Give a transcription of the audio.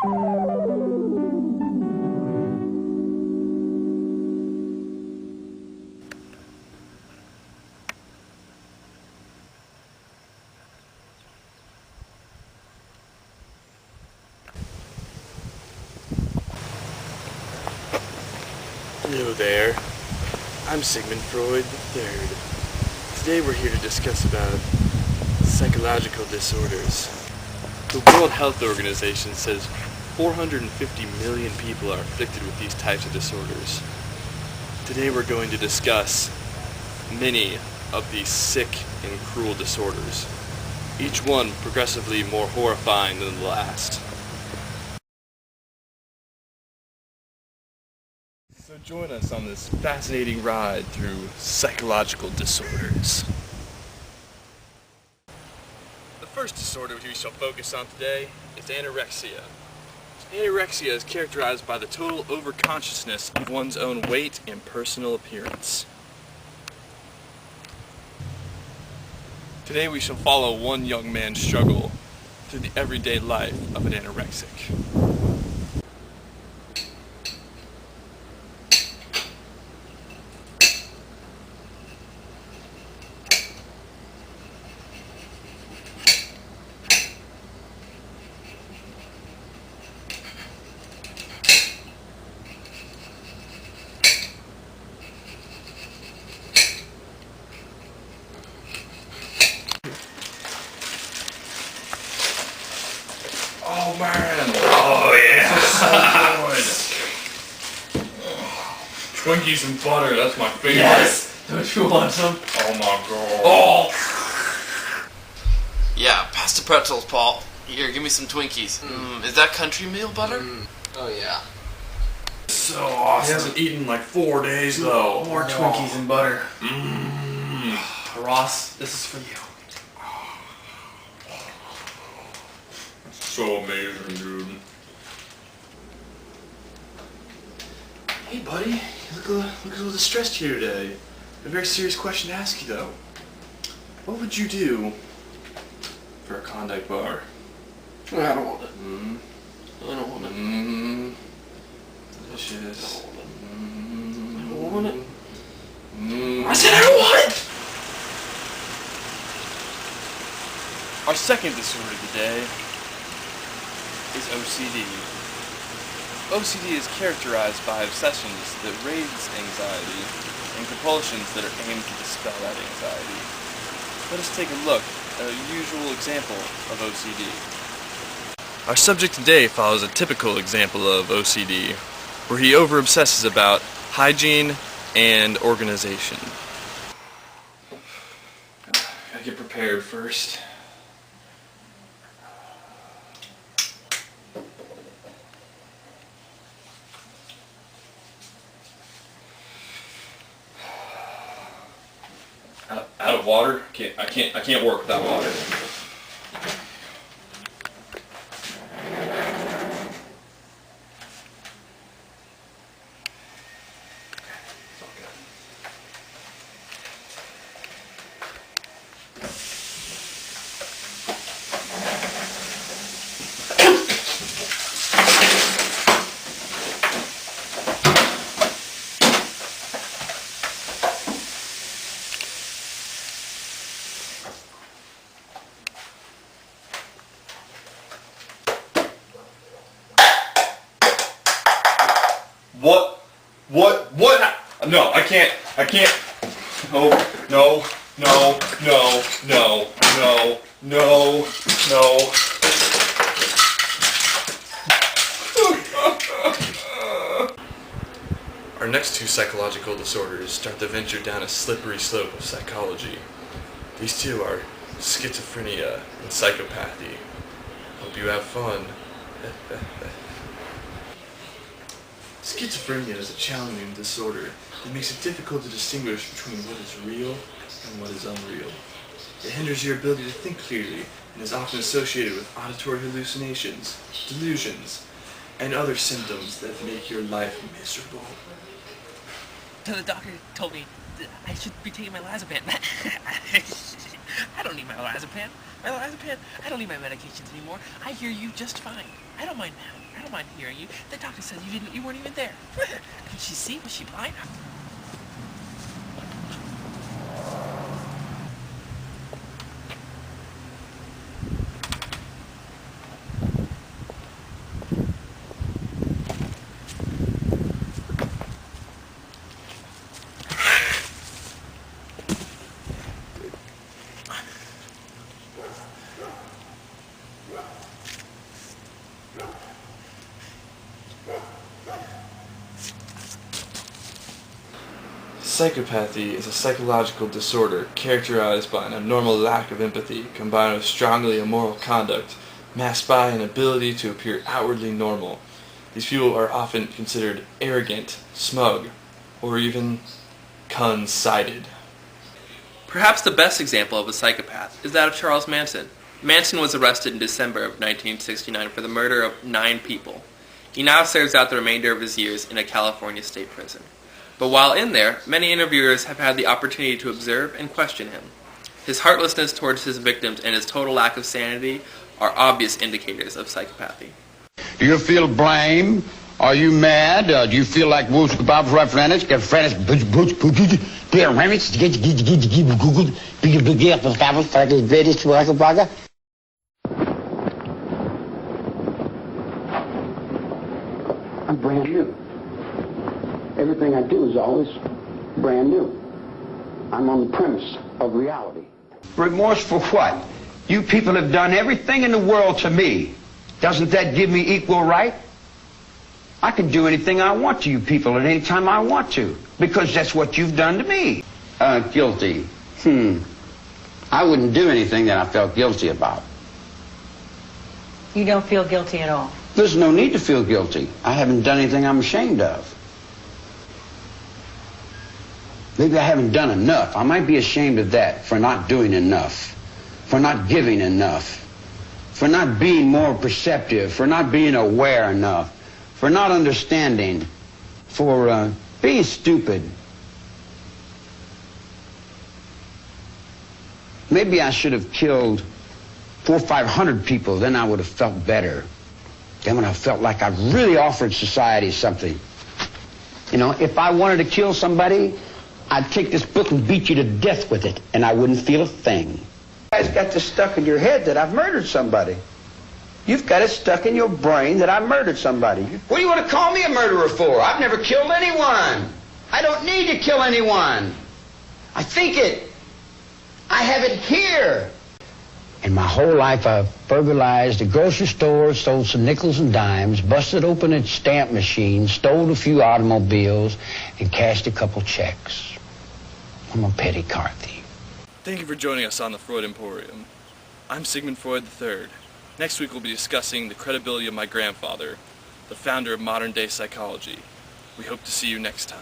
Hello there. I'm Sigmund Freud III. Today we're here to discuss about psychological disorders. The World Health Organization says 450 million people are afflicted with these types of disorders. Today we're going to discuss many of these sick and cruel disorders, each one progressively more horrifying than the last. So join us on this fascinating ride through psychological disorders. The first disorder we shall focus on today is anorexia. Anorexia is characterized by the total overconsciousness of one's own weight and personal appearance. Today we shall follow one young man's struggle through the everyday life of an anorexic. Oh man! Oh yeah! This is so good! Twinkies and butter, that's my favorite. Yes! Don't you want some? Oh my god. Oh! Yeah, pass the pretzels, Paul. Here, give me some Twinkies. Is that country meal butter? Oh yeah. So awesome. He hasn't eaten in like 4 days though. More Twinkies and butter. Ross, this is for you. So amazing, dude. Hey, buddy. You look a little distressed here today. A very serious question to ask you, though. What would you do for a Klondike bar? I don't want it. I don't want it. Delicious. I don't want it. I said I don't want it! Our second disorder today is OCD. OCD is characterized by obsessions that raise anxiety and compulsions that are aimed to dispel that anxiety. Let us take a look at a usual example of OCD. Our subject today follows a typical example of OCD, where he over-obsesses about hygiene and organization. Gotta get prepared first. Out of water? I can't work without water. What? No, I can't. No. Our next two psychological disorders start to venture down a slippery slope of psychology. These two are schizophrenia and psychopathy. Hope you have fun. Schizophrenia is a challenging disorder that makes it difficult to distinguish between what is real and what is unreal. It hinders your ability to think clearly and is often associated with auditory hallucinations, delusions, and other symptoms that make your life miserable. So the doctor told me that I should be taking my Lazepam. I don't need my Lazepam. I don't need my medications anymore. I hear you just fine. I don't mind now. I don't mind hearing you. The doctor says you weren't even there. Could she see? Was she blind? Psychopathy is a psychological disorder characterized by an abnormal lack of empathy combined with strongly immoral conduct, masked by an ability to appear outwardly normal. These people are often considered arrogant, smug, or even conceited. Perhaps the best example of a psychopath is that of Charles Manson. Manson was arrested in December of 1969 for the murder of 9 people. He now serves out the remainder of his years in a California state prison. But while in there, many interviewers have had the opportunity to observe and question him. His heartlessness towards his victims and his total lack of sanity are obvious indicators of psychopathy. Do you feel blame? Are you mad? Do you feel like Wolf's Bob's referendums? Get friends, I'm brand new. Everything I do is always brand new. I'm on the premise of reality. Remorse for what? You people have done everything in the world to me. Doesn't that give me equal right? I can do anything I want to you people at any time I want to, because that's what you've done to me. Guilty. I wouldn't do anything that I felt guilty about. You don't feel guilty at all? There's no need to feel guilty. I haven't done anything I'm ashamed of. Maybe I haven't done enough. I might be ashamed of that, for not doing enough, for not giving enough, for not being more perceptive, for not being aware enough, for not understanding, for being stupid. Maybe I should have killed 400 or 500 people, then I would have felt better. Then when I felt like I really offered society something. You know, if I wanted to kill somebody, I'd take this book and beat you to death with it, and I wouldn't feel a thing. You guys got this stuck in your head that I've murdered somebody. You've got it stuck in your brain that I murdered somebody. What do you want to call me a murderer for? I've never killed anyone. I don't need to kill anyone. I think it. I have it here. In my whole life, I've burglarized a grocery store, stole some nickels and dimes, busted open a stamp machine, stole a few automobiles, and cashed a couple checks. I'm a petty car thief. Thank you for joining us on the Freud Emporium. I'm Sigmund Freud III. Next week we'll be discussing the credibility of my grandfather, the founder of modern-day psychology. We hope to see you next time.